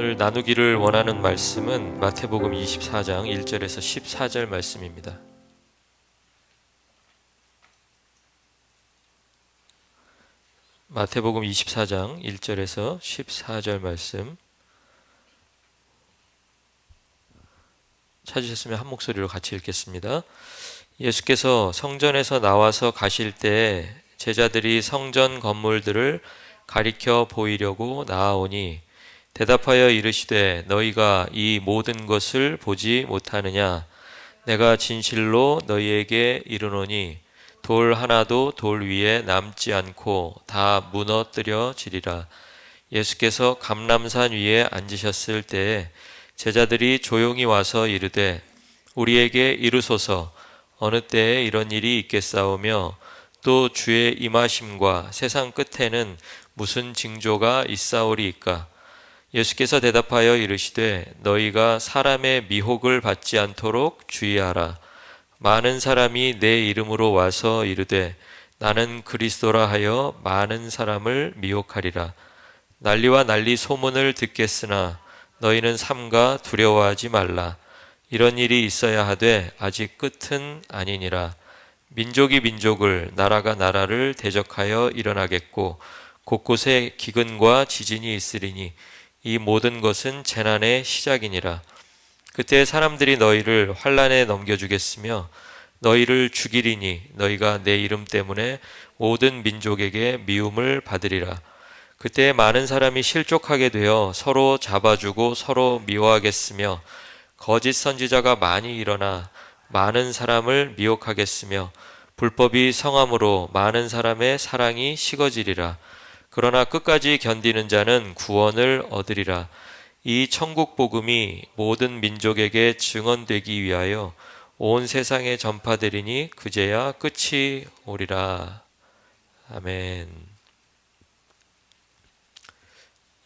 오늘 나누기를 원하는 말씀은 마태복음 24장 1절에서 14절 말씀입니다. 마태복음 24장 1절에서 14절 말씀 찾으셨으면 한 목소리로 같이 읽겠습니다. 예수께서 성전에서 나와서 가실 때 제자들이 성전 건물들을 가리켜 보이려고 나아오니 대답하여 이르시되 너희가 이 모든 것을 보지 못하느냐? 내가 진실로 너희에게 이르노니 돌 하나도 돌 위에 남지 않고 다 무너뜨려지리라. 예수께서 감람산 위에 앉으셨을 때에 제자들이 조용히 와서 이르되 우리에게 이르소서 어느 때에 이런 일이 있겠사오며 또 주의 임하심과 세상 끝에는 무슨 징조가 있사오리이까? 예수께서 대답하여 이르시되 너희가 사람의 미혹을 받지 않도록 주의하라. 많은 사람이 내 이름으로 와서 이르되 나는 그리스도라 하여 많은 사람을 미혹하리라. 난리와 난리 소문을 듣겠으나 너희는 삼가 두려워하지 말라. 이런 일이 있어야 하되 아직 끝은 아니니라. 민족이 민족을 나라가 나라를 대적하여 일어나겠고 곳곳에 기근과 지진이 있으리니 이 모든 것은 재난의 시작이니라. 그때 사람들이 너희를 환난에 넘겨주겠으며 너희를 죽이리니 너희가 내 이름 때문에 모든 민족에게 미움을 받으리라. 그때 많은 사람이 실족하게 되어 서로 잡아주고 서로 미워하겠으며 거짓 선지자가 많이 일어나 많은 사람을 미혹하겠으며 불법이 성함으로 많은 사람의 사랑이 식어지리라. 그러나 끝까지 견디는 자는 구원을 얻으리라. 이 천국 복음이 모든 민족에게 증언되기 위하여 온 세상에 전파되리니 그제야 끝이 오리라. 아멘.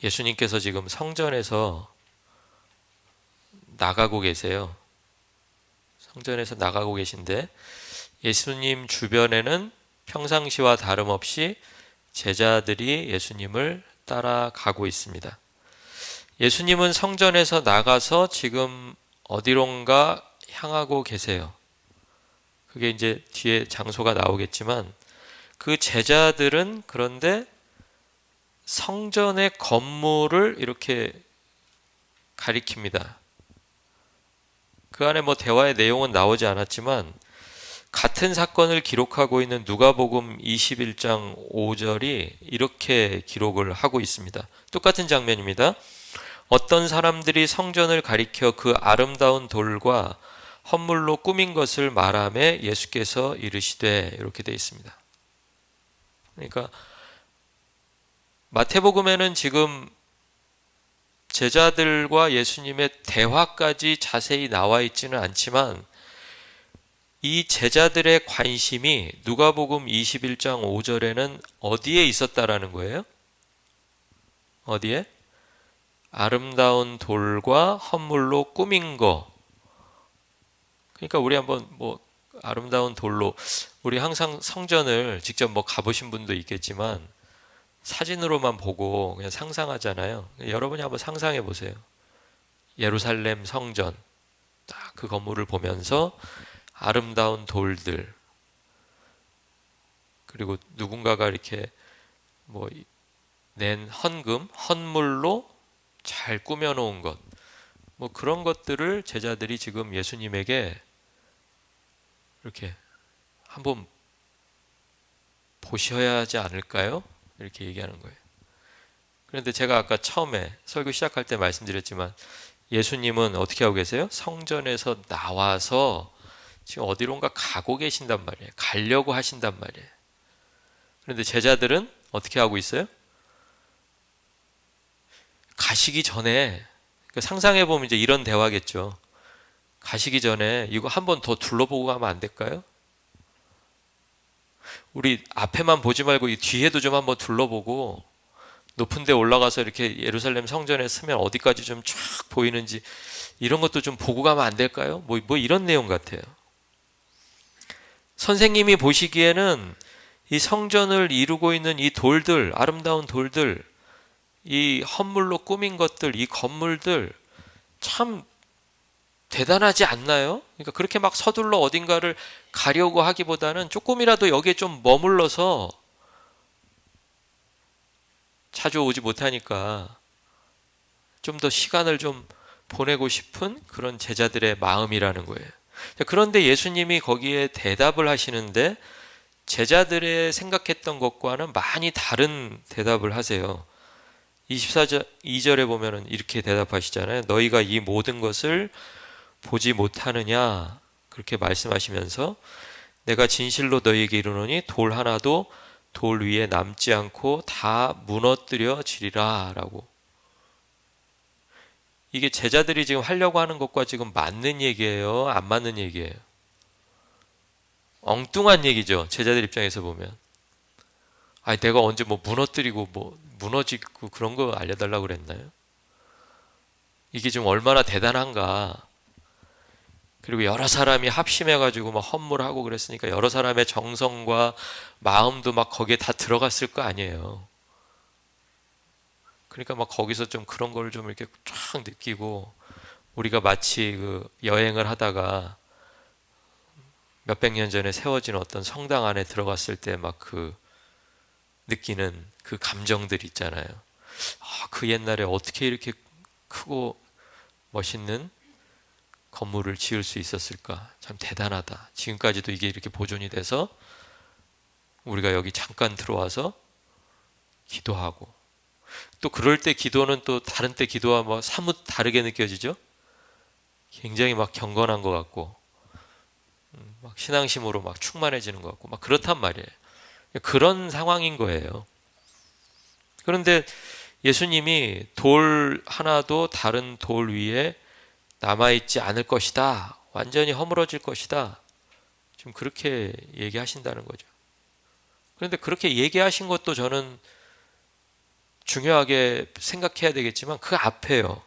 예수님께서 지금 성전에서 나가고 계세요. 성전에서 나가고 계신데 예수님 주변에는 평상시와 다름없이 제자들이 예수님을 따라가고 있습니다. 예수님은 성전에서 나가서 지금 어디론가 향하고 계세요. 그게 이제 뒤에 장소가 나오겠지만 그 제자들은 그런데 성전의 건물을 이렇게 가리킵니다. 그 안에 뭐 대화의 내용은 나오지 않았지만 같은 사건을 기록하고 있는 누가복음 21장 5절이 이렇게 기록을 하고 있습니다. 똑같은 장면입니다. 어떤 사람들이 성전을 가리켜 그 아름다운 돌과 헌물로 꾸민 것을 말하며 예수께서 이르시되 이렇게 되어 있습니다. 그러니까 마태복음에는 지금 제자들과 예수님의 대화까지 자세히 나와 있지는 않지만 이 제자들의 관심이 누가복음 21장 5절에는 어디에 있었다라는 거예요? 어디에? 아름다운 돌과 헌물로 꾸민 거. 그러니까 우리 한번 뭐 아름다운 돌로 우리 항상 성전을 직접 뭐 가보신 분도 있겠지만 사진으로만 보고 그냥 상상하잖아요. 여러분이 한번 상상해 보세요. 예루살렘 성전 딱 그 건물을 보면서 아름다운 돌들 그리고 누군가가 이렇게 뭐 낸 헌금, 헌물로 잘 꾸며놓은 것 뭐 그런 것들을 제자들이 지금 예수님에게 이렇게 한번 보셔야 하지 않을까요? 이렇게 얘기하는 거예요. 그런데 제가 아까 처음에 설교 시작할 때 말씀드렸지만 예수님은 어떻게 하고 계세요? 성전에서 나와서 지금 어디론가 가고 계신단 말이에요. 가려고 하신단 말이에요. 그런데 제자들은 어떻게 하고 있어요? 가시기 전에 상상해 보면 이제 이런 대화겠죠. 가시기 전에 이거 한 번 더 둘러보고 가면 안 될까요? 우리 앞에만 보지 말고 이 뒤에도 좀 한번 둘러보고 높은 데 올라가서 이렇게 예루살렘 성전에 서면 어디까지 좀 쫙 보이는지 이런 것도 좀 보고 가면 안 될까요? 뭐 이런 내용 같아요. 선생님이 보시기에는 이 성전을 이루고 있는 이 돌들, 아름다운 돌들, 이 헌물로 꾸민 것들, 이 건물들 참 대단하지 않나요? 그러니까 그렇게 막 서둘러 어딘가를 가려고 하기보다는 조금이라도 여기에 좀 머물러서, 자주 오지 못하니까 좀 더 시간을 좀 보내고 싶은 그런 제자들의 마음이라는 거예요. 그런데 예수님이 거기에 대답을 하시는데 제자들의 생각했던 것과는 많이 다른 대답을 하세요. 24절에 보면은 이렇게 대답하시잖아요. 너희가 이 모든 것을 보지 못하느냐? 그렇게 말씀하시면서 내가 진실로 너희에게 이르노니 돌 하나도 돌 위에 남지 않고 다 무너뜨려지리라 라고. 이게 제자들이 지금 하려고 하는 것과 지금 맞는 얘기예요? 안 맞는 얘기예요? 엉뚱한 얘기죠. 제자들 입장에서 보면. 아니 내가 언제 뭐 무너뜨리고 뭐 무너지고 그런 거 알려달라고 그랬나요? 이게 좀 얼마나 대단한가. 그리고 여러 사람이 합심해가지고 막 헌물하고 그랬으니까 여러 사람의 정성과 마음도 막 거기에 다 들어갔을 거 아니에요. 그러니까 막 거기서 좀 그런 걸 좀 이렇게 쫙 느끼고, 우리가 마치 그 여행을 하다가 몇백 년 전에 세워진 어떤 성당 안에 들어갔을 때 막 그 느끼는 그 감정들 있잖아요. 그 옛날에 어떻게 이렇게 크고 멋있는 건물을 지을 수 있었을까? 참 대단하다. 지금까지도 이게 이렇게 보존이 돼서 우리가 여기 잠깐 들어와서 기도하고, 또 그럴 때 기도는 또 다른 때 기도와 뭐 사뭇 다르게 느껴지죠? 굉장히 막 경건한 것 같고, 막 신앙심으로 막 충만해지는 것 같고, 막 그렇단 말이에요. 그런 상황인 거예요. 그런데 예수님이 돌 하나도 다른 돌 위에 남아있지 않을 것이다. 완전히 허물어질 것이다. 지금 그렇게 얘기하신다는 거죠. 그런데 그렇게 얘기하신 것도 저는 중요하게 생각해야 되겠지만 그 앞에요.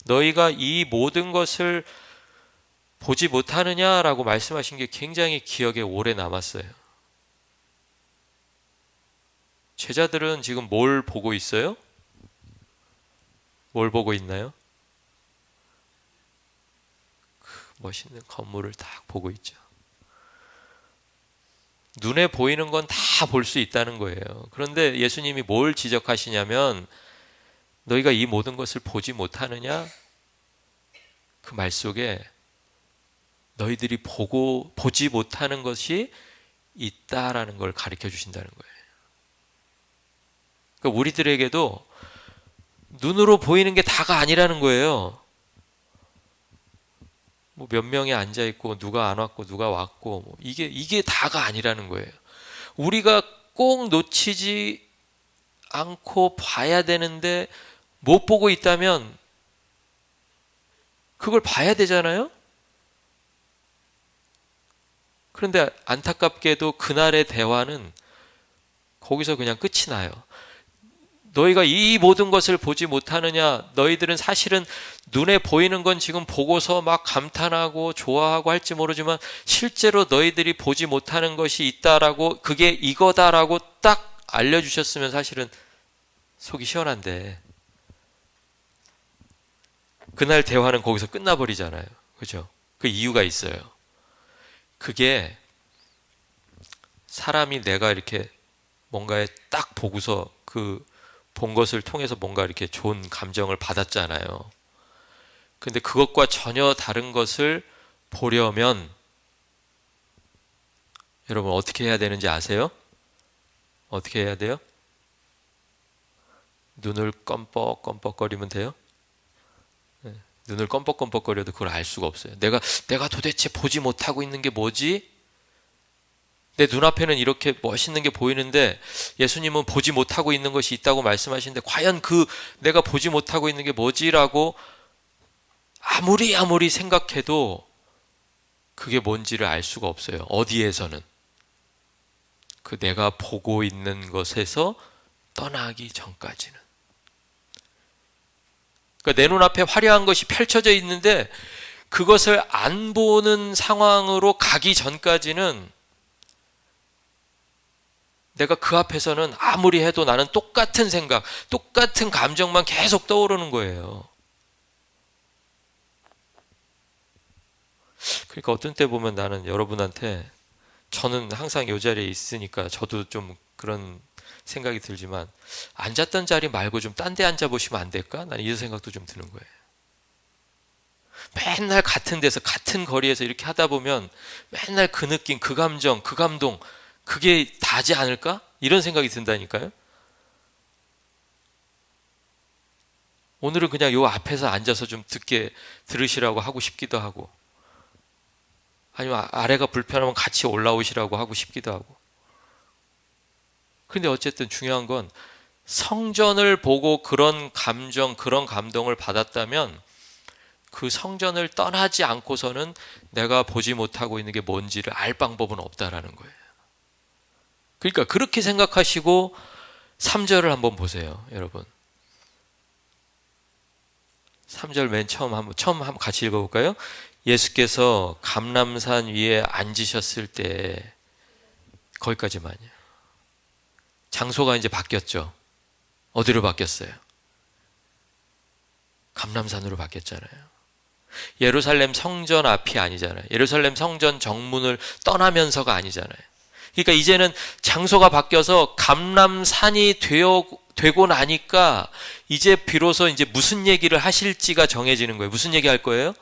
너희가 이 모든 것을 보지 못하느냐라고 말씀하신 게 굉장히 기억에 오래 남았어요. 제자들은 지금 뭘 보고 있어요? 뭘 보고 있나요? 멋있는 건물을 딱 보고 있죠. 눈에 보이는 건 다 볼 수 있다는 거예요. 그런데 예수님이 뭘 지적하시냐면 너희가 이 모든 것을 보지 못하느냐? 그 말 속에 너희들이 보지 못하는 것이 있다라는 걸 가르쳐 주신다는 거예요. 그러니까 우리들에게도 눈으로 보이는 게 다가 아니라는 거예요. 뭐 몇 명이 앉아 있고 누가 안 왔고 누가 왔고 뭐 이게 다가 아니라는 거예요. 우리가 꼭 놓치지 않고 봐야 되는데 못 보고 있다면 그걸 봐야 되잖아요. 그런데 안타깝게도 그날의 대화는 거기서 그냥 끝이 나요. 너희가 이 모든 것을 보지 못하느냐? 너희들은 사실은 눈에 보이는 건 지금 보고서 막 감탄하고 좋아하고 할지 모르지만 실제로 너희들이 보지 못하는 것이 있다라고, 그게 이거다라고 딱 알려주셨으면 사실은 속이 시원한데 그날 대화는 거기서 끝나버리잖아요. 그죠? 그 이유가 있어요. 그게 사람이 내가 이렇게 뭔가에 딱 보고서 그 본 것을 통해서 뭔가 이렇게 좋은 감정을 받았잖아요. 근데 그것과 전혀 다른 것을 보려면 여러분 어떻게 해야 되는지 아세요? 어떻게 해야 돼요? 눈을 껌뻑껌뻑거리면 돼요? 네. 눈을 껌뻑껌뻑거려도 그걸 알 수가 없어요. 내가 도대체 보지 못하고 있는 게 뭐지? 내 눈앞에는 이렇게 멋있는 게 보이는데 예수님은 보지 못하고 있는 것이 있다고 말씀하시는데 과연 그 내가 보지 못하고 있는 게 뭐지라고 아무리 생각해도 그게 뭔지를 알 수가 없어요. 어디에서는. 그 내가 보고 있는 것에서 떠나기 전까지는. 그러니까 내 눈앞에 화려한 것이 펼쳐져 있는데 그것을 안 보는 상황으로 가기 전까지는 내가 그 앞에서는 아무리 해도 나는 똑같은 생각, 똑같은 감정만 계속 떠오르는 거예요. 그러니까 어떤 때 보면 나는 여러분한테, 저는 항상 이 자리에 있으니까 저도 좀 그런 생각이 들지만, 앉았던 자리 말고 좀 딴 데 앉아보시면 안 될까? 나는 이런 생각도 좀 드는 거예요. 맨날 같은 데서 같은 거리에서 이렇게 하다 보면 맨날 그 느낌, 그 감정, 그 감동, 그게 다지 않을까? 이런 생각이 든다니까요. 오늘은 그냥 요 앞에서 앉아서 좀 들으시라고 하고 싶기도 하고, 아니면 아래가 불편하면 같이 올라오시라고 하고 싶기도 하고. 근데 어쨌든 중요한 건, 성전을 보고 그런 감정, 그런 감동을 받았다면 그 성전을 떠나지 않고서는 내가 보지 못하고 있는 게 뭔지를 알 방법은 없다라는 거예요. 그러니까 그렇게 생각하시고 3절을 한번 보세요, 여러분. 3절 맨 처음 한번 같이 읽어볼까요? 예수께서 감람산 위에 앉으셨을 때, 거기까지만요. 장소가 이제 바뀌었죠. 어디로 바뀌었어요? 감람산으로 바뀌었잖아요. 예루살렘 성전 앞이 아니잖아요. 예루살렘 성전 정문을 떠나면서가 아니잖아요. 그러니까 이제는 장소가 바뀌어서 감람산이 되고 나니까 이제 비로소 이제 무슨 얘기를 하실지가 정해지는 거예요. 무슨 얘기 할 거예요?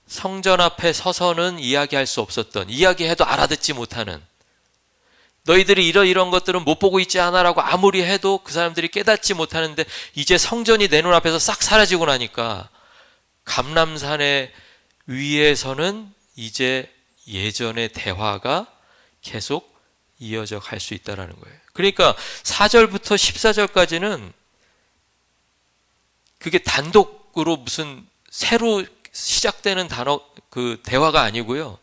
성전 앞에 서서는 이야기할 수 없었던, 이야기해도 알아듣지 못하는, 너희들이 이런 것들은 못 보고 있지 않아 라고 아무리 해도 그 사람들이 깨닫지 못하는데, 이제 성전이 내 눈앞에서 싹 사라지고 나니까 감람산의 위에서는 이제 예전의 대화가 계속 이어져 갈 수 있다는 거예요. 그러니까 4절부터 14절까지는 그게 단독으로 무슨 새로 시작되는 그 대화가 아니고요.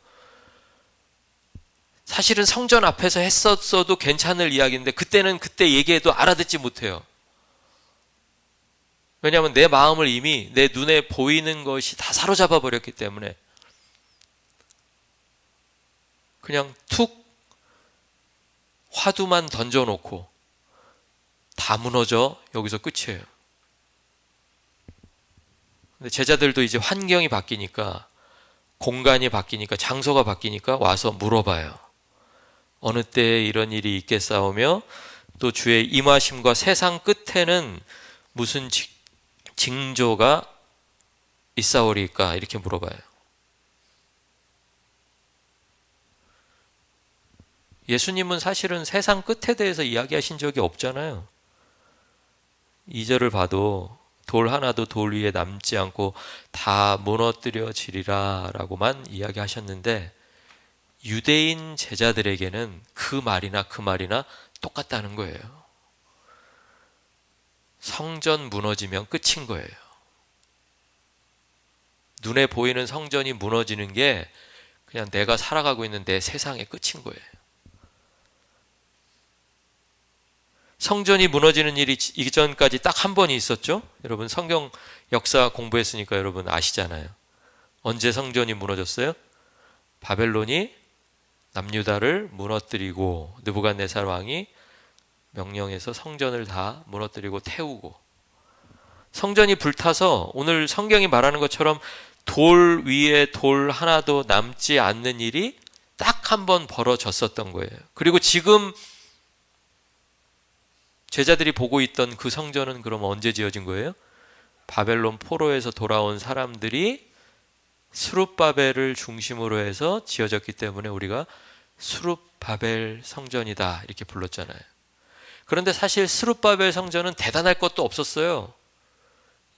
사실은 성전 앞에서 했었어도 괜찮을 이야기인데, 그때는 그때 얘기해도 알아듣지 못해요. 왜냐하면 내 마음을 이미 내 눈에 보이는 것이 다 사로잡아 버렸기 때문에 그냥 툭 화두만 던져놓고 다 무너져 여기서 끝이에요. 근데 제자들도 이제 환경이 바뀌니까, 공간이 바뀌니까, 장소가 바뀌니까 와서 물어봐요. 어느 때에 이런 일이 있겠사오며 또 주의 임하심과 세상 끝에는 무슨 징조가 있사오리까? 이렇게 물어봐요. 예수님은 사실은 세상 끝에 대해서 이야기하신 적이 없잖아요. 2절을 봐도 돌 하나도 돌 위에 남지 않고 다 무너뜨려지리라 라고만 이야기하셨는데, 유대인 제자들에게는 그 말이나 똑같다는 거예요. 성전 무너지면 끝인 거예요. 눈에 보이는 성전이 무너지는 게 그냥 내가 살아가고 있는 내 세상의 끝인 거예요. 성전이 무너지는 일이 이전까지 딱 한 번이 있었죠. 여러분 성경 역사 공부했으니까 여러분 아시잖아요. 언제 성전이 무너졌어요? 바벨론이 남유다를 무너뜨리고 느부갓네살 왕이 명령해서 성전을 다 무너뜨리고 태우고, 성전이 불타서 오늘 성경이 말하는 것처럼 돌 위에 돌 하나도 남지 않는 일이 딱 한 번 벌어졌었던 거예요. 그리고 지금 제자들이 보고 있던 그 성전은 그럼 언제 지어진 거예요? 바벨론 포로에서 돌아온 사람들이 스룹바벨을 중심으로 해서 지어졌기 때문에 우리가 스룹바벨 성전이다 이렇게 불렀잖아요. 그런데 사실 스룹바벨 성전은 대단할 것도 없었어요.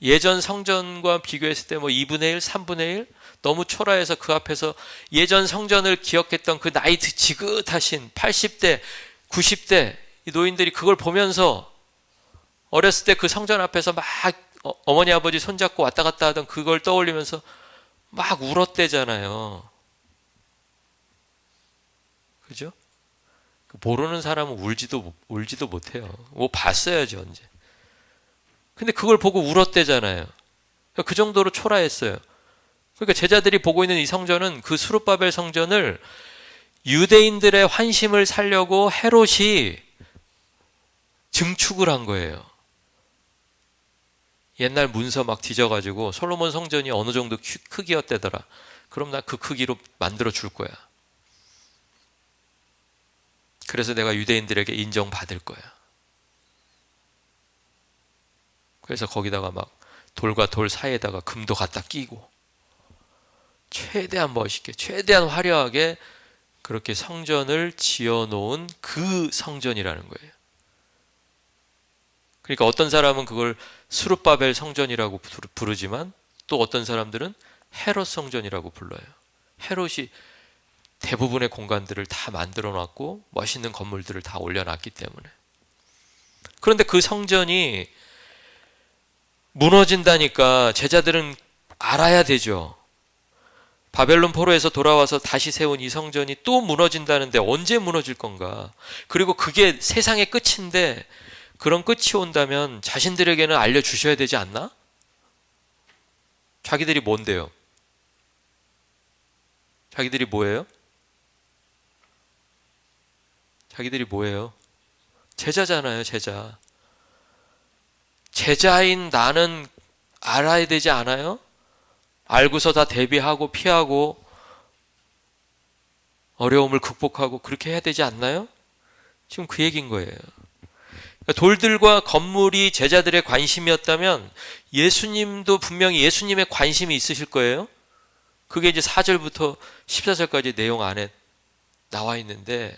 예전 성전과 비교했을 때 2분의 1, 3분의 1 너무 초라해서 그 앞에서 예전 성전을 기억했던 그 나이 지긋하신 80대, 90대 이 노인들이 그걸 보면서 어렸을 때 그 성전 앞에서 막 어머니 아버지 손잡고 왔다 갔다 하던 그걸 떠올리면서 막 울었대잖아요. 그죠? 모르는 사람은 울지도 못해요. 뭐 봤어야지 언제. 근데 그걸 보고 울었대잖아요. 그 정도로 초라했어요. 그러니까 제자들이 보고 있는 이 성전은 그 스룹바벨 성전을 유대인들의 환심을 사려고 헤롯이 증축을 한 거예요. 옛날 문서 막 뒤져가지고 솔로몬 성전이 어느 정도 크기였대더라. 그럼 나 그 크기로 만들어 줄 거야. 그래서 내가 유대인들에게 인정받을 거야. 그래서 거기다가 막 돌과 돌 사이에다가 금도 갖다 끼고 최대한 멋있게, 최대한 화려하게 그렇게 성전을 지어놓은 그 성전이라는 거예요. 그러니까 어떤 사람은 그걸 스룹바벨 성전이라고 부르지만 또 어떤 사람들은 헤롯 성전이라고 불러요. 헤롯이 대부분의 공간들을 다 만들어 놨고 멋있는 건물들을 다 올려놨기 때문에. 그런데 그 성전이 무너진다니까 제자들은 알아야 되죠. 바벨론 포로에서 돌아와서 다시 세운 이 성전이 또 무너진다는데 언제 무너질 건가? 그리고 그게 세상의 끝인데 그런 끝이 온다면 자신들에게는 알려주셔야 되지 않나? 자기들이 뭔데요? 자기들이 뭐예요? 자기들이 뭐예요? 제자잖아요, 제자. 제자인 나는 알아야 되지 않아요? 알고서 다 대비하고 피하고 어려움을 극복하고 그렇게 해야 되지 않나요? 지금 그 얘기인 거예요. 그러니까 돌들과 건물이 제자들의 관심이었다면 예수님도 분명히 예수님의 관심이 있으실 거예요. 그게 이제 4절부터 14절까지 내용 안에 나와 있는데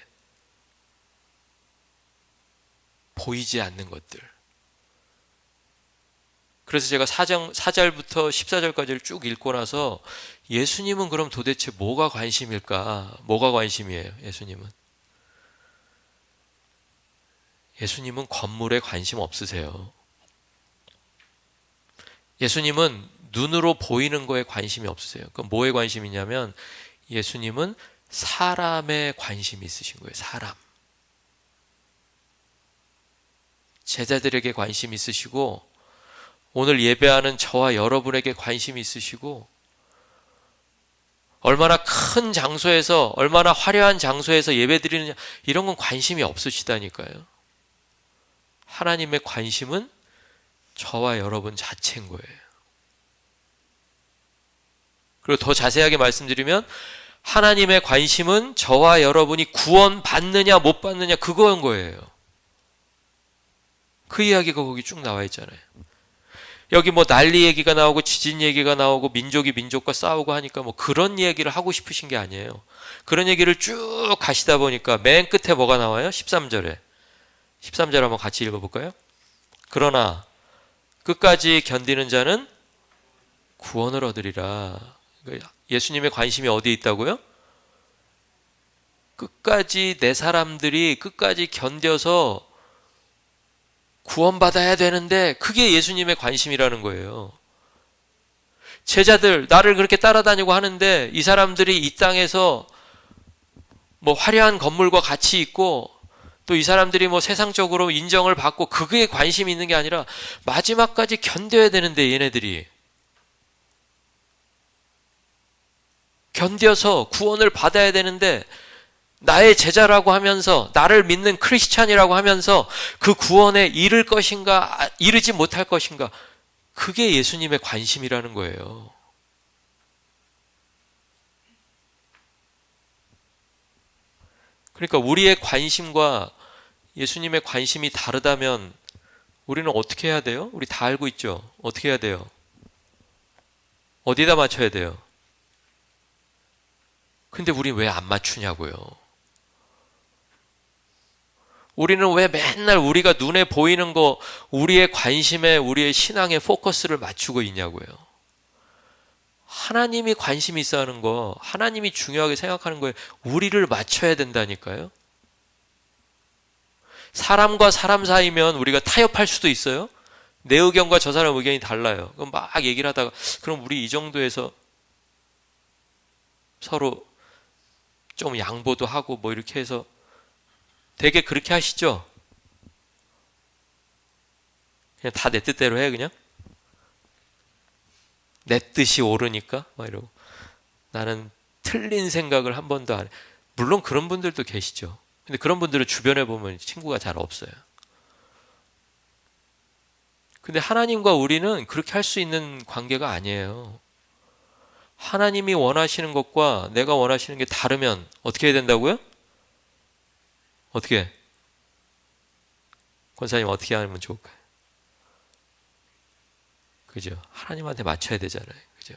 보이지 않는 것들. 그래서 제가 4절부터 14절까지를 쭉 읽고 나서 예수님은 그럼 도대체 뭐가 관심일까? 뭐가 관심이에요, 예수님은? 예수님은 건물에 관심 없으세요. 예수님은 눈으로 보이는 거에 관심이 없으세요. 그럼 뭐에 관심이냐면 예수님은 사람에 관심이 있으신 거예요, 사람. 제자들에게 관심이 있으시고 오늘 예배하는 저와 여러분에게 관심이 있으시고 얼마나 큰 장소에서 얼마나 화려한 장소에서 예배드리느냐 이런 건 관심이 없으시다니까요. 하나님의 관심은 저와 여러분 자체인 거예요. 그리고 더 자세하게 말씀드리면 하나님의 관심은 저와 여러분이 구원 받느냐 못 받느냐 그거인 거예요. 그 이야기가 거기 쭉 나와 있잖아요. 여기 뭐 난리 얘기가 나오고 지진 얘기가 나오고 민족이 민족과 싸우고 하니까 뭐 그런 얘기를 하고 싶으신 게 아니에요. 그런 얘기를 쭉 가시다 보니까 맨 끝에 뭐가 나와요? 13절에. 13절 한번 같이 읽어볼까요? 그러나 끝까지 견디는 자는 구원을 얻으리라. 예수님의 관심이 어디에 있다고요? 끝까지 내 사람들이 끝까지 견뎌서 구원받아야 되는데 그게 예수님의 관심이라는 거예요. 제자들 나를 그렇게 따라다니고 하는데 이 사람들이 이 땅에서 뭐 화려한 건물과 같이 있고 또 이 사람들이 뭐 세상적으로 인정을 받고 그게 관심이 있는 게 아니라 마지막까지 견뎌야 되는데 얘네들이 견뎌서 구원을 받아야 되는데 나의 제자라고 하면서 나를 믿는 크리스찬이라고 하면서 그 구원에 이를 것인가 이르지 못할 것인가 그게 예수님의 관심이라는 거예요. 그러니까 우리의 관심과 예수님의 관심이 다르다면 우리는 어떻게 해야 돼요? 우리 다 알고 있죠? 어떻게 해야 돼요? 어디다 맞춰야 돼요? 근데 우리 왜 안 맞추냐고요? 우리는 왜 맨날 우리가 눈에 보이는 거 우리의 관심에 우리의 신앙의 포커스를 맞추고 있냐고요. 하나님이 관심이 있어 하는 거 하나님이 중요하게 생각하는 거에 우리를 맞춰야 된다니까요. 사람과 사람 사이면 우리가 타협할 수도 있어요. 내 의견과 저 사람 의견이 달라요. 그럼 막 얘기를 하다가 그럼 우리 이 정도에서 서로 좀 양보도 하고 뭐 이렇게 해서 되게 그렇게 하시죠? 그냥 다 내 뜻대로 해 그냥? 내 뜻이 옳으니까? 막 이러고 나는 틀린 생각을 한 번도 안 해. 물론 그런 분들도 계시죠. 근데 그런 분들은 주변에 보면 친구가 잘 없어요. 근데 하나님과 우리는 그렇게 할 수 있는 관계가 아니에요. 하나님이 원하시는 것과 내가 원하시는 게 다르면 어떻게 해야 된다고요? 어떻게? 권사님 어떻게 하면 좋을까요? 그죠? 하나님한테 맞춰야 되잖아요. 그죠?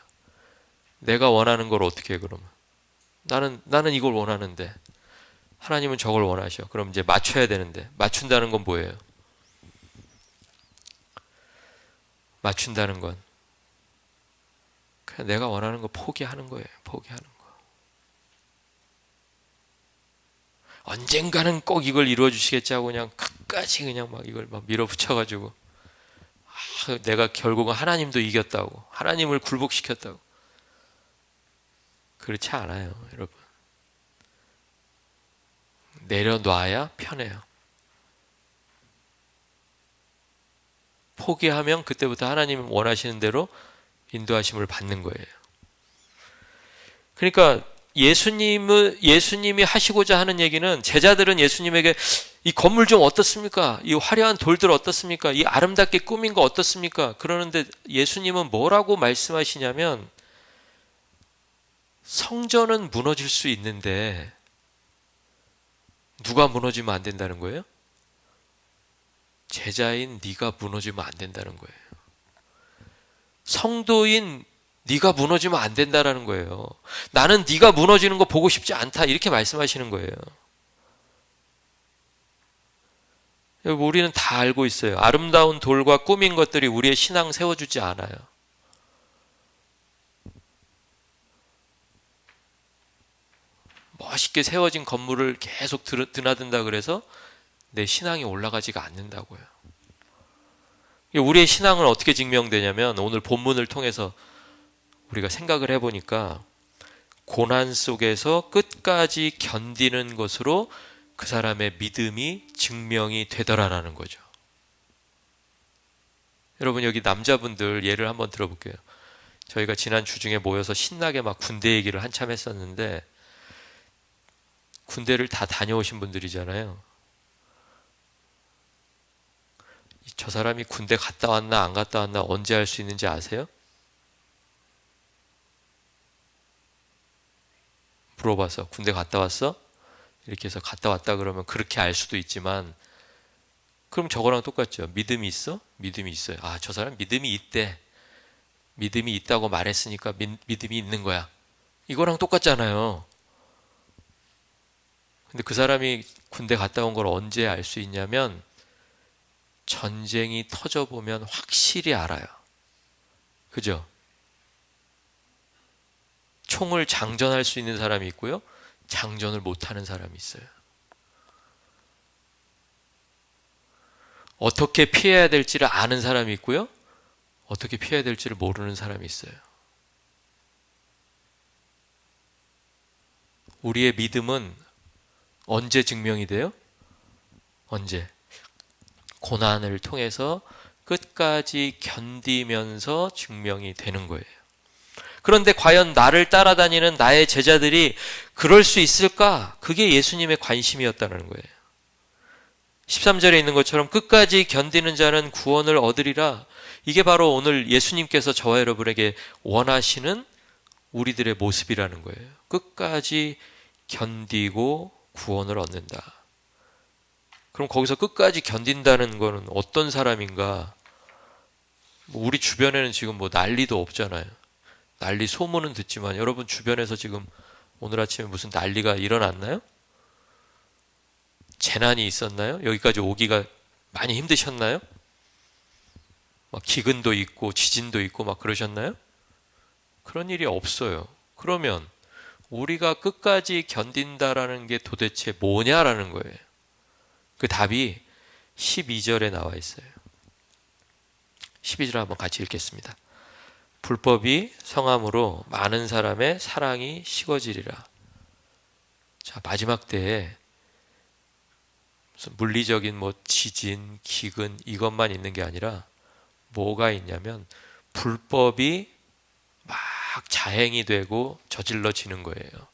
내가 원하는 걸 어떻게 해, 그러면? 나는 이걸 원하는데 하나님은 저걸 원하셔. 그럼 이제 맞춰야 되는데 맞춘다는 건 뭐예요? 맞춘다는 건 그냥 내가 원하는 거 포기하는 거예요. 포기하는 거. 언젠가는 꼭 이걸 이루어 주시겠지 하고 그냥 끝까지 그냥 막 이걸 막 밀어붙여가지고 내가 결국은 하나님도 이겼다고, 하나님을 굴복시켰다고. 그렇지 않아요, 여러분. 내려놔야 편해요. 포기하면 그때부터 하나님 원하시는 대로 인도하심을 받는 거예요. 그러니까 예수님이 하시고자 하는 얘기는, 제자들은 예수님에게 이 건물 좀 어떻습니까? 이 화려한 돌들 어떻습니까? 이 아름답게 꾸민 거 어떻습니까? 그러는데 예수님은 뭐라고 말씀하시냐면, 성전은 무너질 수 있는데 누가 무너지면 안 된다는 거예요? 제자인 네가 무너지면 안 된다는 거예요. 성도인 네가 무너지면 안 된다라는 거예요. 나는 네가 무너지는 거 보고 싶지 않다, 이렇게 말씀하시는 거예요. 여러분, 우리는 다 알고 있어요. 아름다운 돌과 꾸민 것들이 우리의 신앙 세워주지 않아요. 멋있게 세워진 건물을 계속 드나든다 그래서 내 신앙이 올라가지가 않는다고요. 우리의 신앙은 어떻게 증명되냐면, 오늘 본문을 통해서 우리가 생각을 해보니까 고난 속에서 끝까지 견디는 것으로 그 사람의 믿음이 증명이 되더라라는 거죠. 여러분, 여기 남자분들 예를 한번 들어볼게요. 저희가 지난 주중에 모여서 신나게 막 군대 얘기를 한참 했었는데, 군대를 다 다녀오신 분들이잖아요. 저 사람이 군대 갔다 왔나 안 갔다 왔나 언제 알 수 있는지 아세요? 물어봐서 군대 갔다 왔어? 이렇게 해서 갔다 왔다 그러면 그렇게 알 수도 있지만, 그럼 저거랑 똑같죠. 믿음이 있어? 믿음이 있어요. 아, 저 사람 믿음이 있대. 믿음이 있다고 말했으니까 믿음이 있는 거야. 이거랑 똑같잖아요. 근데 그 사람이 군대 갔다 온 걸 언제 알 수 있냐면, 전쟁이 터져보면 확실히 알아요. 그죠? 총을 장전할 수 있는 사람이 있고요, 장전을 못하는 사람이 있어요. 어떻게 피해야 될지를 아는 사람이 있고요, 어떻게 피해야 될지를 모르는 사람이 있어요. 우리의 믿음은 언제 증명이 돼요? 언제? 고난을 통해서 끝까지 견디면서 증명이 되는 거예요. 그런데 과연 나를 따라다니는 나의 제자들이 그럴 수 있을까? 그게 예수님의 관심이었다는 거예요. 13절에 있는 것처럼 끝까지 견디는 자는 구원을 얻으리라. 이게 바로 오늘 예수님께서 저와 여러분에게 원하시는 우리들의 모습이라는 거예요. 끝까지 견디고 구원을 얻는다. 그럼 거기서 끝까지 견딘다는 거는 어떤 사람인가? 우리 주변에는 지금 뭐 난리도 없잖아요. 난리 소문은 듣지만 여러분 주변에서 지금 오늘 아침에 무슨 난리가 일어났나요? 재난이 있었나요? 여기까지 오기가 많이 힘드셨나요? 막 기근도 있고 지진도 있고 막 그러셨나요? 그런 일이 없어요. 그러면 우리가 끝까지 견딘다라는 게 도대체 뭐냐라는 거예요. 그 답이 12절에 나와 있어요. 12절 한번 같이 읽겠습니다. 불법이 성함으로 많은 사람의 사랑이 식어지리라. 자, 마지막 때에 무슨 물리적인 뭐 지진, 기근 이것만 있는 게 아니라 뭐가 있냐면 불법이 막 자행이 되고 저질러지는 거예요.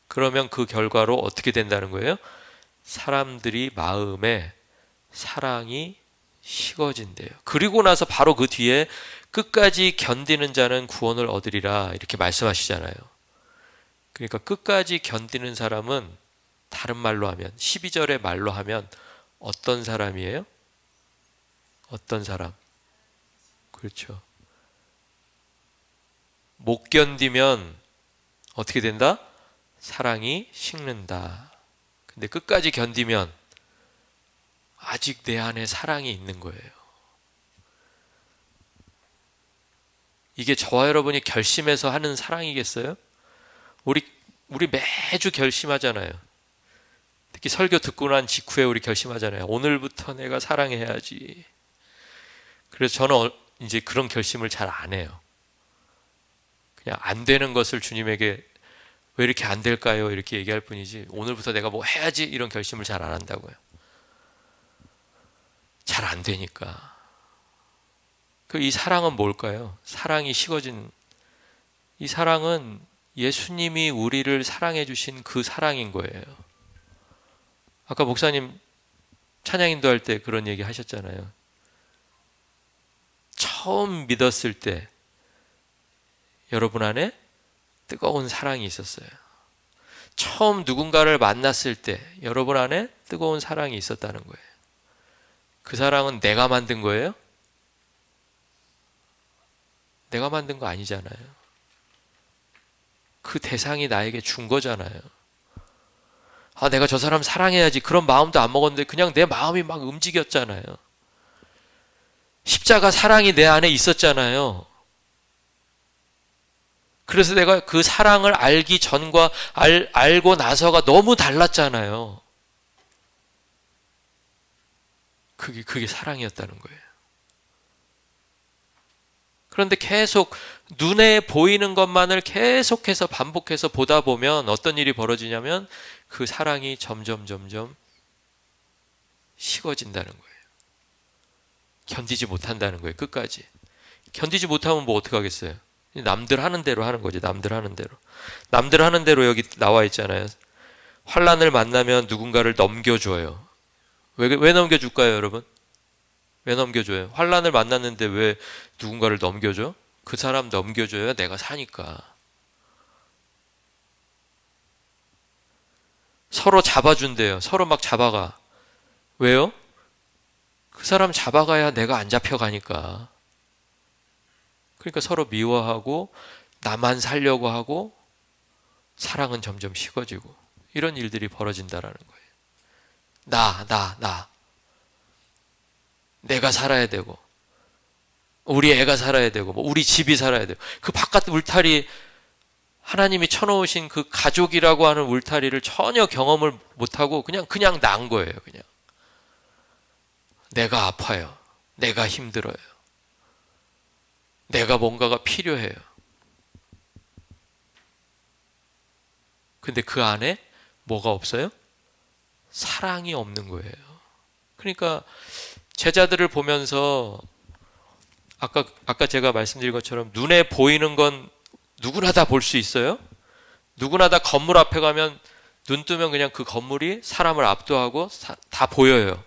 그러면 그 결과로 어떻게 된다는 거예요? 사람들이 마음에 사랑이 식어진대요. 그리고 나서 바로 그 뒤에 끝까지 견디는 자는 구원을 얻으리라 이렇게 말씀하시잖아요. 그러니까 끝까지 견디는 사람은 다른 말로 하면 12절의 말로 하면 어떤 사람이에요? 어떤 사람? 그렇죠. 못 견디면 어떻게 된다? 사랑이 식는다. 근데 끝까지 견디면 아직 내 안에 사랑이 있는 거예요. 이게 저와 여러분이 결심해서 하는 사랑이겠어요? 우리 매주 결심하잖아요. 특히 설교 듣고 난 직후에 우리 결심하잖아요. 오늘부터 내가 사랑해야지. 그래서 저는 이제 그런 결심을 잘 안 해요. 그냥 안 되는 것을 주님에게 왜 이렇게 안 될까요? 이렇게 얘기할 뿐이지 오늘부터 내가 뭐 해야지 이런 결심을 잘 안 한다고요. 잘 안 되니까. 이 사랑은 뭘까요? 사랑이 식어진 이 사랑은 예수님이 우리를 사랑해 주신 그 사랑인 거예요. 아까 목사님 찬양 인도할 때 그런 얘기 하셨잖아요. 처음 믿었을 때 여러분 안에 뜨거운 사랑이 있었어요. 처음 누군가를 만났을 때 여러분 안에 뜨거운 사랑이 있었다는 거예요. 그 사랑은 내가 만든 거예요? 내가 만든 거 아니잖아요. 그 대상이 나에게 준 거잖아요. 아, 내가 저 사람 사랑해야지 그런 마음도 안 먹었는데 그냥 내 마음이 막 움직였잖아요. 십자가 사랑이 내 안에 있었잖아요. 그래서 내가 그 사랑을 알기 전과 알고 나서가 너무 달랐잖아요. 그게 사랑이었다는 거예요. 그런데 계속 눈에 보이는 것만을 계속해서 반복해서 보다 보면 어떤 일이 벌어지냐면 그 사랑이 점점 식어진다는 거예요. 견디지 못한다는 거예요. 끝까지. 견디지 못하면 뭐 어떻게 하겠어요? 남들 하는 대로 하는 거지. 남들 하는 대로. 남들 하는 대로 여기 나와 있잖아요. 환난을 만나면 누군가를 넘겨줘요. 왜 넘겨줄까요, 여러분? 왜 넘겨줘요? 환난을 만났는데 왜 누군가를 넘겨줘? 그 사람 넘겨줘야 내가 사니까. 서로 잡아준대요. 서로 막 잡아가. 왜요? 그 사람 잡아가야 내가 안 잡혀가니까. 그러니까 서로 미워하고 나만 살려고 하고 사랑은 점점 식어지고 이런 일들이 벌어진다라는 거예요. 나. 내가 살아야 되고 우리 애가 살아야 되고 뭐 우리 집이 살아야 되고 그 바깥 울타리 하나님이 쳐놓으신 그 가족이라고 하는 울타리를 전혀 경험을 못하고 그냥 난 거예요. 그냥 내가 아파요. 내가 힘들어요. 내가 뭔가가 필요해요. 근데 그 안에 뭐가 없어요? 사랑이 없는 거예요. 그러니까 제자들을 보면서 아까 제가 말씀드린 것처럼 눈에 보이는 건 누구나 다 볼 수 있어요. 누구나 다 건물 앞에 가면 눈 뜨면 그냥 그 건물이 사람을 압도하고 다 보여요.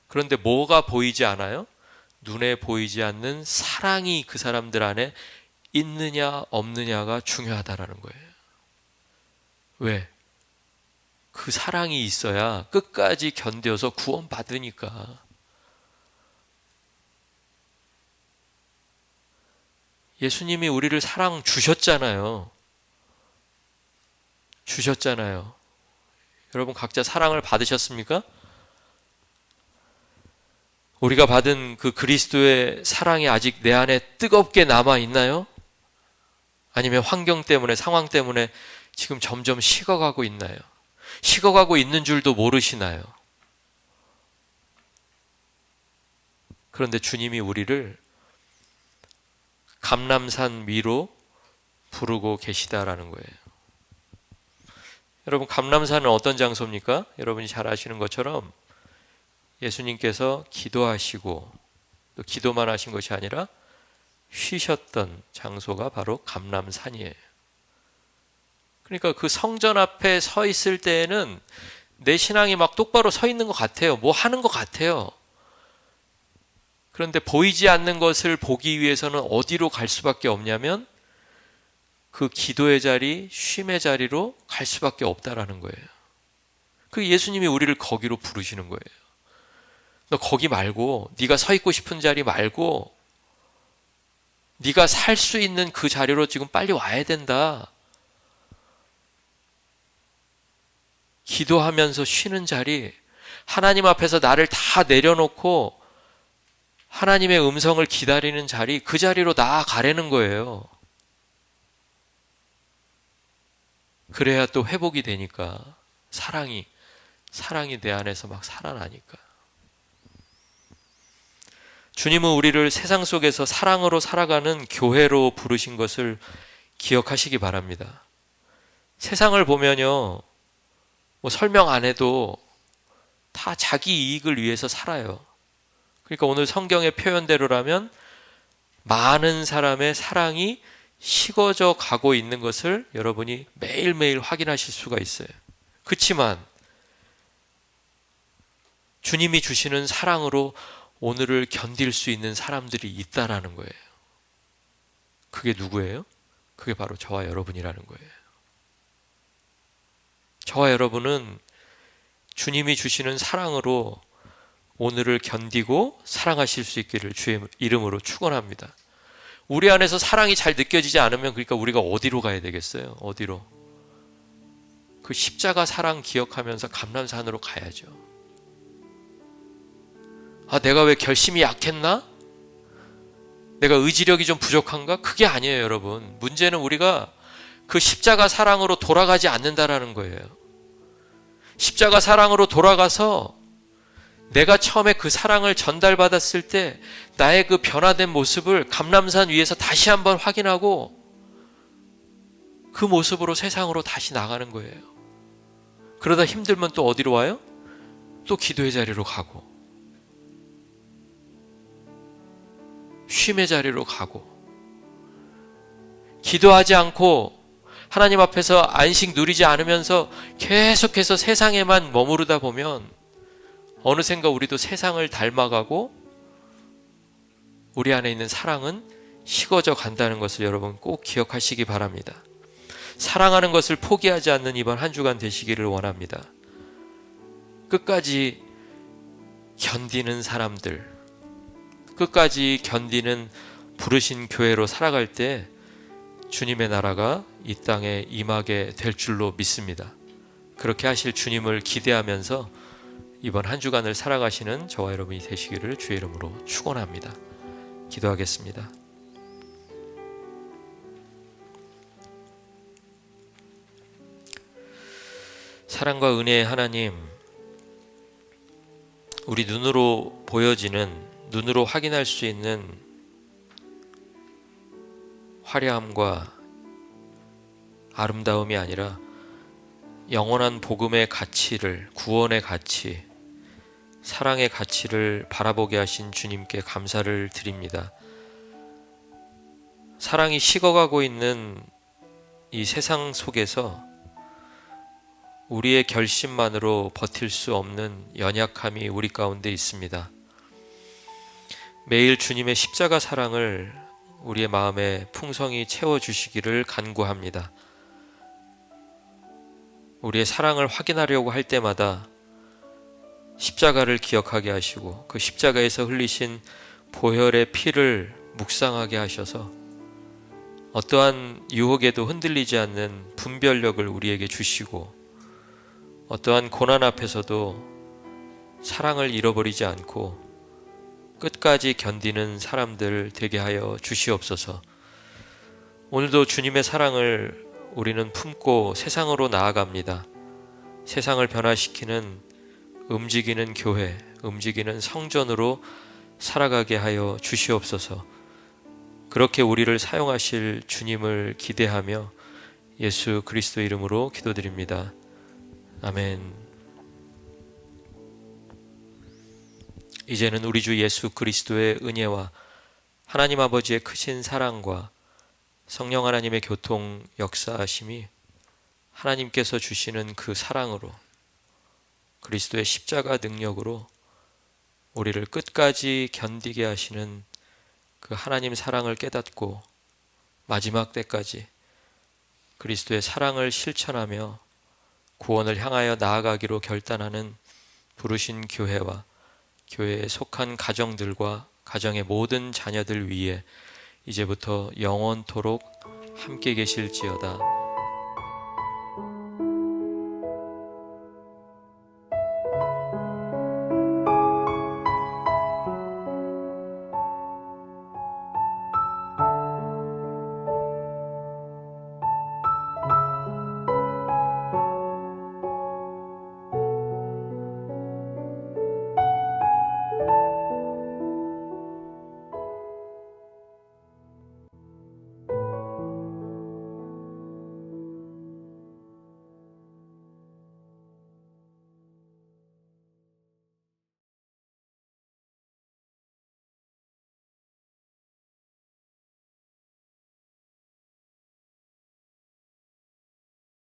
그런데 뭐가 보이지 않아요? 눈에 보이지 않는 사랑이 그 사람들 안에 있느냐 없느냐가 중요하다라는 거예요. 왜? 그 사랑이 있어야 끝까지 견뎌서 구원받으니까. 예수님이 우리를 사랑 주셨잖아요. 여러분 각자 사랑을 받으셨습니까? 우리가 받은 그 그리스도의 사랑이 아직 내 안에 뜨겁게 남아 있나요? 아니면 환경 때문에, 상황 때문에 지금 점점 식어가고 있나요? 식어가고 있는 줄도 모르시나요? 그런데 주님이 우리를 감람산 위로 부르고 계시다라는 거예요. 여러분, 감람산은 어떤 장소입니까? 여러분이 잘 아시는 것처럼 예수님께서 기도하시고 또 기도만 하신 것이 아니라 쉬셨던 장소가 바로 감람산이에요. 그러니까 그 성전 앞에 서 있을 때에는 내 신앙이 막 똑바로 서 있는 것 같아요. 뭐 하는 것 같아요. 그런데 보이지 않는 것을 보기 위해서는 어디로 갈 수밖에 없냐면 그 기도의 자리, 쉼의 자리로 갈 수밖에 없다라는 거예요. 그 예수님이 우리를 거기로 부르시는 거예요. 너 거기 말고, 네가 서 있고 싶은 자리 말고 네가 살 수 있는 그 자리로 지금 빨리 와야 된다. 기도하면서 쉬는 자리, 하나님 앞에서 나를 다 내려놓고 하나님의 음성을 기다리는 자리, 그 자리로 나아가라는 거예요. 그래야 또 회복이 되니까, 사랑이 내 안에서 막 살아나니까. 주님은 우리를 세상 속에서 사랑으로 살아가는 교회로 부르신 것을 기억하시기 바랍니다. 세상을 보면요, 뭐 설명 안 해도 다 자기 이익을 위해서 살아요. 그러니까 오늘 성경의 표현대로라면 많은 사람의 사랑이 식어져 가고 있는 것을 여러분이 매일매일 확인하실 수가 있어요. 그렇지만 주님이 주시는 사랑으로 오늘을 견딜 수 있는 사람들이 있다라는 거예요. 그게 누구예요? 그게 바로 저와 여러분이라는 거예요. 저와 여러분은 주님이 주시는 사랑으로 오늘을 견디고 사랑하실 수 있기를 주의 이름으로 축원합니다. 우리 안에서 사랑이 잘 느껴지지 않으면 그러니까 우리가 어디로 가야 되겠어요? 어디로? 그 십자가 사랑 기억하면서 감람산으로 가야죠. 아, 내가 왜 결심이 약했나? 내가 의지력이 좀 부족한가? 그게 아니에요, 여러분. 문제는 우리가 그 십자가 사랑으로 돌아가지 않는다라는 거예요. 십자가 사랑으로 돌아가서 내가 처음에 그 사랑을 전달받았을 때 나의 그 변화된 모습을 감람산 위에서 다시 한번 확인하고 그 모습으로 세상으로 다시 나가는 거예요. 그러다 힘들면 또 어디로 와요? 또 기도의 자리로 가고 쉼의 자리로 가고, 기도하지 않고 하나님 앞에서 안식 누리지 않으면서 계속해서 세상에만 머무르다 보면 어느샌가 우리도 세상을 닮아가고 우리 안에 있는 사랑은 식어져 간다는 것을 여러분 꼭 기억하시기 바랍니다. 사랑하는 것을 포기하지 않는 이번 한 주간 되시기를 원합니다. 끝까지 견디는 사람들, 끝까지 견디는 부르신 교회로 살아갈 때 주님의 나라가 이 땅에 임하게 될 줄로 믿습니다. 그렇게 하실 주님을 기대하면서 이번 한 주간을 살아가시는 저와 여러분이 되시기를 주의 이름으로 축원합니다. 기도하겠습니다. 사랑과 은혜의 하나님, 우리 눈으로 보여지는, 눈으로 확인할 수 있는 화려함과 아름다움이 아니라 영원한 복음의 가치를, 구원의 가치, 사랑의 가치를 바라보게 하신 주님께 감사를 드립니다. 사랑이 식어가고 있는 이 세상 속에서 우리의 결심만으로 버틸 수 없는 연약함이 우리 가운데 있습니다. 매일 주님의 십자가 사랑을 우리의 마음에 풍성히 채워주시기를 간구합니다. 우리의 사랑을 확인하려고 할 때마다 십자가를 기억하게 하시고 그 십자가에서 흘리신 보혈의 피를 묵상하게 하셔서 어떠한 유혹에도 흔들리지 않는 분별력을 우리에게 주시고 어떠한 고난 앞에서도 사랑을 잃어버리지 않고 끝까지 견디는 사람들 되게 하여 주시옵소서. 오늘도 주님의 사랑을 우리는 품고 세상으로 나아갑니다. 세상을 변화시키는 움직이는 교회, 움직이는 성전으로 살아가게 하여 주시옵소서. 그렇게 우리를 사용하실 주님을 기대하며 예수 그리스도 이름으로 기도드립니다. 아멘. 이제는 우리 주 예수 그리스도의 은혜와 하나님 아버지의 크신 사랑과 성령 하나님의 교통 역사하심이 하나님께서 주시는 그 사랑으로, 그리스도의 십자가 능력으로 우리를 끝까지 견디게 하시는 그 하나님 사랑을 깨닫고 마지막 때까지 그리스도의 사랑을 실천하며 구원을 향하여 나아가기로 결단하는 부르신 교회와 교회에 속한 가정들과 가정의 모든 자녀들 위에 이제부터 영원토록 함께 계실지어다.